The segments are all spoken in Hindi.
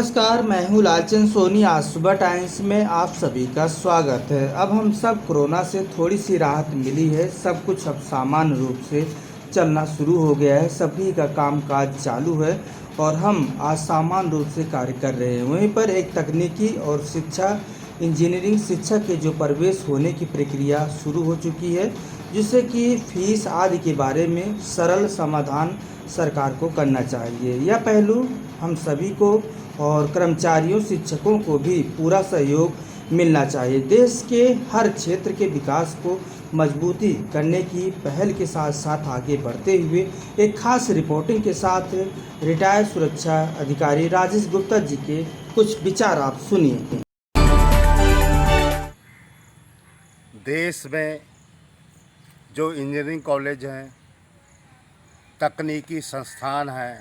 नमस्कार, मैं हूँ लालचंद सोनी। आज सुबह टाइम्स में आप सभी का स्वागत है। अब हम सब कोरोना से थोड़ी सी राहत मिली है। सब कुछ अब सामान्य रूप से चलना शुरू हो गया है। सभी का कामकाज चालू है और हम आज सामान्य रूप से कार्य कर रहे हैं। वहीं पर एक तकनीकी और शिक्षा इंजीनियरिंग शिक्षा के जो प्रवेश होने की प्रक्रिया शुरू हो चुकी है, जिससे कि फीस आदि के बारे में सरल समाधान सरकार को करना चाहिए। यह पहलू हम सभी को और कर्मचारियों शिक्षकों को भी पूरा सहयोग मिलना चाहिए। देश के हर क्षेत्र के विकास को मजबूती करने की पहल के साथ साथ आगे बढ़ते हुए एक खास रिपोर्टिंग के साथ रिटायर्ड सुरक्षा अधिकारी राजेश गुप्ता जी के कुछ विचार आप सुनिए। देश में जो इंजीनियरिंग कॉलेज हैं, तकनीकी संस्थान हैं,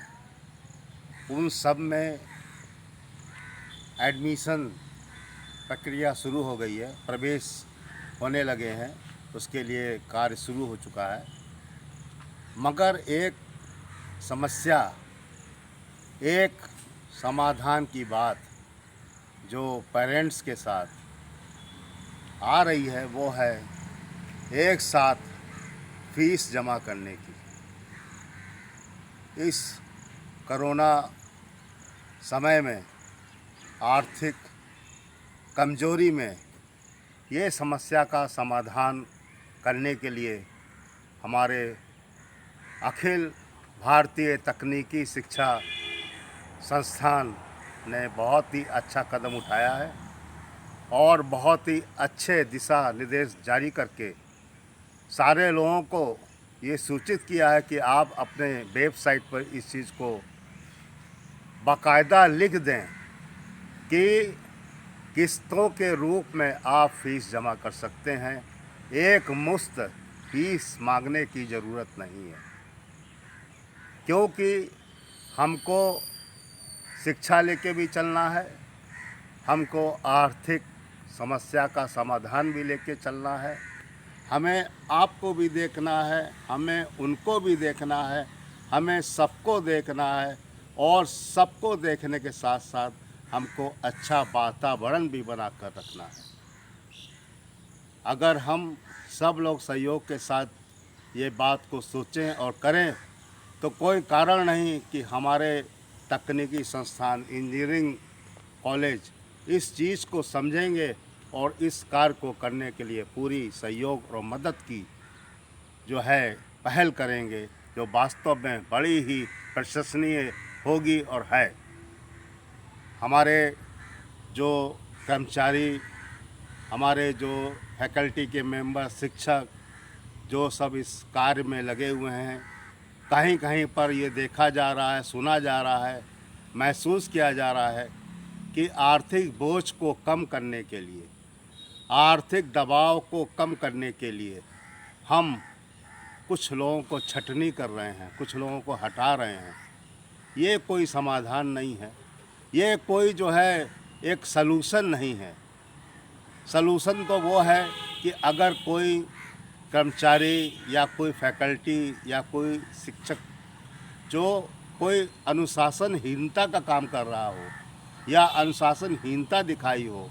उन सब में एडमिशन प्रक्रिया शुरू हो गई है। प्रवेश होने लगे हैं, उसके लिए कार्य शुरू हो चुका है। मगर एक समस्या, एक समाधान की बात जो पेरेंट्स के साथ आ रही है, वो है एक साथ फीस जमा करने की। इस कोरोना समय में आर्थिक कमजोरी में ये समस्या का समाधान करने के लिए हमारे अखिल भारतीय तकनीकी शिक्षा संस्थान ने बहुत ही अच्छा कदम उठाया है और बहुत ही अच्छे दिशा निर्देश जारी करके सारे लोगों को ये सूचित किया है कि आप अपने वेबसाइट पर इस चीज़ को बाकायदा लिख दें कि किस्तों के रूप में आप फीस जमा कर सकते हैं। एक मुश्त फीस मांगने की ज़रूरत नहीं है, क्योंकि हमको शिक्षा लेके भी चलना है, हमको आर्थिक समस्या का समाधान भी लेके चलना है। हमें आपको भी देखना है, हमें उनको भी देखना है, हमें सबको देखना है और सबको देखने के साथ साथ हमको अच्छा वातावरण भी बना कर रखना है। अगर हम सब लोग सहयोग के साथ ये बात को सोचें और करें तो कोई कारण नहीं कि हमारे तकनीकी संस्थान, इंजीनियरिंग कॉलेज इस चीज़ को समझेंगे और इस कार्य को करने के लिए पूरी सहयोग और मदद की जो है पहल करेंगे, जो वास्तव में बड़ी ही प्रशंसनीय होगी और है। हमारे जो कर्मचारी, हमारे जो फैकल्टी के मेंबर, शिक्षक जो सब इस कार्य में लगे हुए हैं, कहीं कहीं पर ये देखा जा रहा है, सुना जा रहा है, महसूस किया जा रहा है कि आर्थिक बोझ को कम करने के लिए, आर्थिक दबाव को कम करने के लिए हम कुछ लोगों को छटनी कर रहे हैं, कुछ लोगों को हटा रहे हैं। ये कोई समाधान नहीं है, ये कोई जो है एक सलूशन नहीं है। सलूशन तो वो है कि अगर कोई कर्मचारी या कोई फैकल्टी या कोई शिक्षक जो कोई अनुशासनहीनता का काम कर रहा हो या अनुशासनहीनता दिखाई हो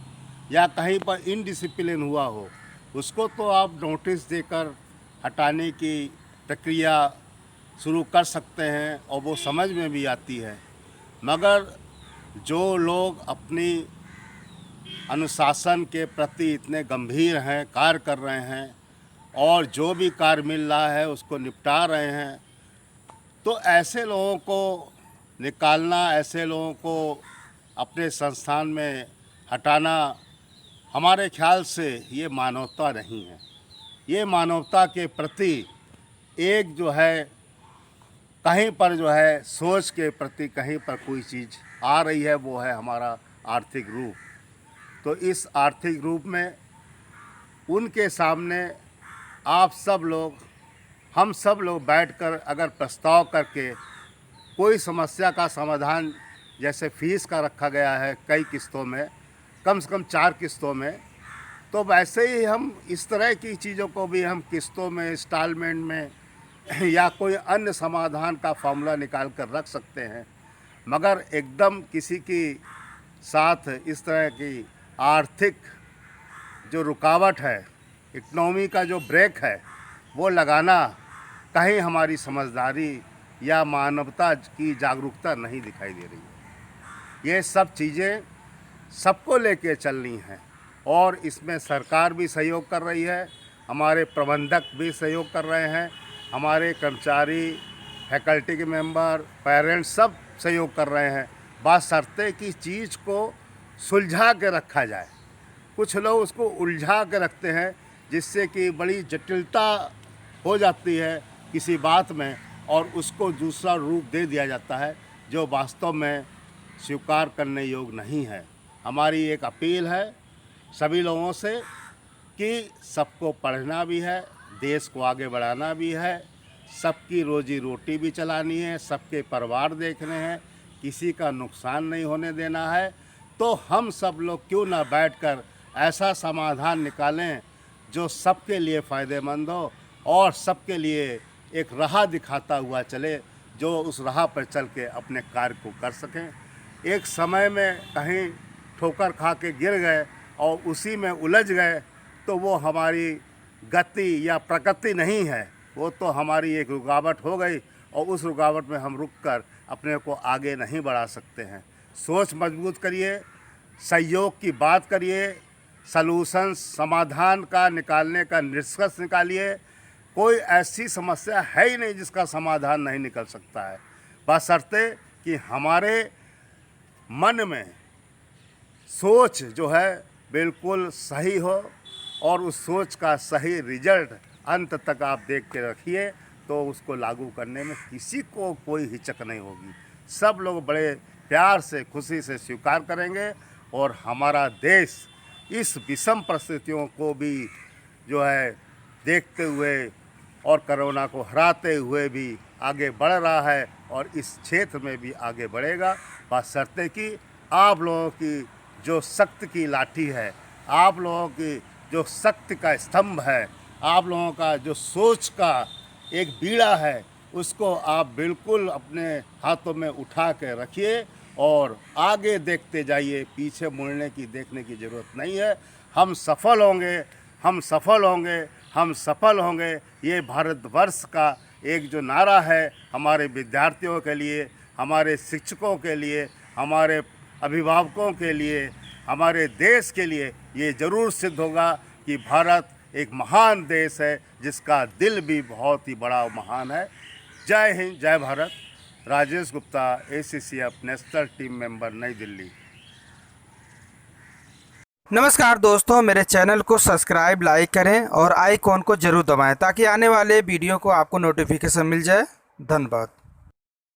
या कहीं पर इनडिसिप्लिन हुआ हो, उसको तो आप नोटिस देकर हटाने की प्रक्रिया शुरू कर सकते हैं और वो समझ में भी आती है। मगर जो लोग अपनी अनुशासन के प्रति इतने गंभीर हैं, कार्य कर रहे हैं और जो भी कार्य मिल रहा है उसको निपटा रहे हैं, तो ऐसे लोगों को निकालना, ऐसे लोगों को अपने संस्थान में हटाना हमारे ख्याल से ये मानवता नहीं है। ये मानवता के प्रति एक जो है कहीं पर जो है सोच के प्रति कहीं पर कोई चीज़ आ रही है, वो है हमारा आर्थिक रूप। तो इस आर्थिक रूप में उनके सामने आप सब लोग, हम सब लोग बैठकर अगर प्रस्ताव करके कोई समस्या का समाधान, जैसे फीस का रखा गया है कई किस्तों में, कम से कम 4 किस्तों में, तो वैसे ही हम इस तरह की चीज़ों को भी हम किस्तों में, इंस्टॉलमेंट में या कोई अन्य समाधान का फॉर्मूला निकाल कर रख सकते हैं। मगर एकदम किसी की साथ इस तरह की आर्थिक जो रुकावट है, इकनॉमी का जो ब्रेक है, वो लगाना कहीं हमारी समझदारी या मानवता की जागरूकता नहीं दिखाई दे रही है। ये सब चीज़ें सबको लेके चलनी हैं और इसमें सरकार भी सहयोग कर रही है, हमारे प्रबंधक भी सहयोग कर रहे हैं, हमारे कर्मचारी, फैकल्टी के मेंबर, पेरेंट्स सब सहयोग कर रहे हैं। बशर्ते कि चीज़ को सुलझा के रखा जाए। कुछ लोग उसको उलझा के रखते हैं, जिससे कि बड़ी जटिलता हो जाती है किसी बात में और उसको दूसरा रूप दे दिया जाता है जो वास्तव में स्वीकार करने योग्य नहीं है। हमारी एक अपील है सभी लोगों से कि सबको पढ़ना भी है, देश को आगे बढ़ाना भी है, सबकी रोजी रोटी भी चलानी है, सबके परिवार देखने हैं, किसी का नुकसान नहीं होने देना है। तो हम सब लोग क्यों ना बैठकर ऐसा समाधान निकालें जो सबके लिए फ़ायदेमंद हो और सबके लिए एक राह दिखाता हुआ चले, जो उस राह पर चल के अपने कार्य को कर सकें। एक समय में कहीं ठोकर खा के गिर गए और उसी में उलझ गए तो वो हमारी गति या प्रकृति नहीं है, वो तो हमारी एक रुकावट हो गई और उस रुकावट में हम रुककर अपने को आगे नहीं बढ़ा सकते हैं। सोच मजबूत करिए, सहयोग की बात करिए, सलूशन समाधान का निकालने का निष्कर्ष निकालिए। कोई ऐसी समस्या है ही नहीं जिसका समाधान नहीं निकल सकता है, बशर्ते कि हमारे मन में सोच जो है बिल्कुल सही हो और उस सोच का सही रिजल्ट अंत तक आप देख के रखिए तो उसको लागू करने में किसी को कोई हिचक नहीं होगी। सब लोग बड़े प्यार से, खुशी से स्वीकार करेंगे और हमारा देश इस विषम परिस्थितियों को भी जो है देखते हुए और कोरोना को हराते हुए भी आगे बढ़ रहा है और इस क्षेत्र में भी आगे बढ़ेगा, बशर्ते कि आप लोगों की जो शक्ति की लाठी है, आप लोगों की जो शक्ति का स्तंभ है, आप लोगों का जो सोच का एक बीड़ा है, उसको आप बिल्कुल अपने हाथों में उठा के रखिए और आगे देखते जाइए। पीछे मुड़ने की, देखने की ज़रूरत नहीं है। हम सफल होंगे, हम सफल होंगे, हम सफल होंगे। ये भारतवर्ष का एक जो नारा है हमारे विद्यार्थियों के लिए, हमारे शिक्षकों के लिए, हमारे अभिभावकों के लिए, हमारे देश के लिए ये ज़रूर सिद्ध होगा कि भारत एक महान देश है जिसका दिल भी बहुत ही बड़ा महान है। जय हिंद, जय Bharat. Rajesh Gupta, ACCF national team member, नई दिल्ली। नमस्कार दोस्तों, मेरे चैनल को सब्सक्राइब, लाइक करें और आइकॉन को जरूर दबाएं ताकि आने वाले वीडियो को आपको नोटिफिकेशन मिल जाए। धन्यवाद।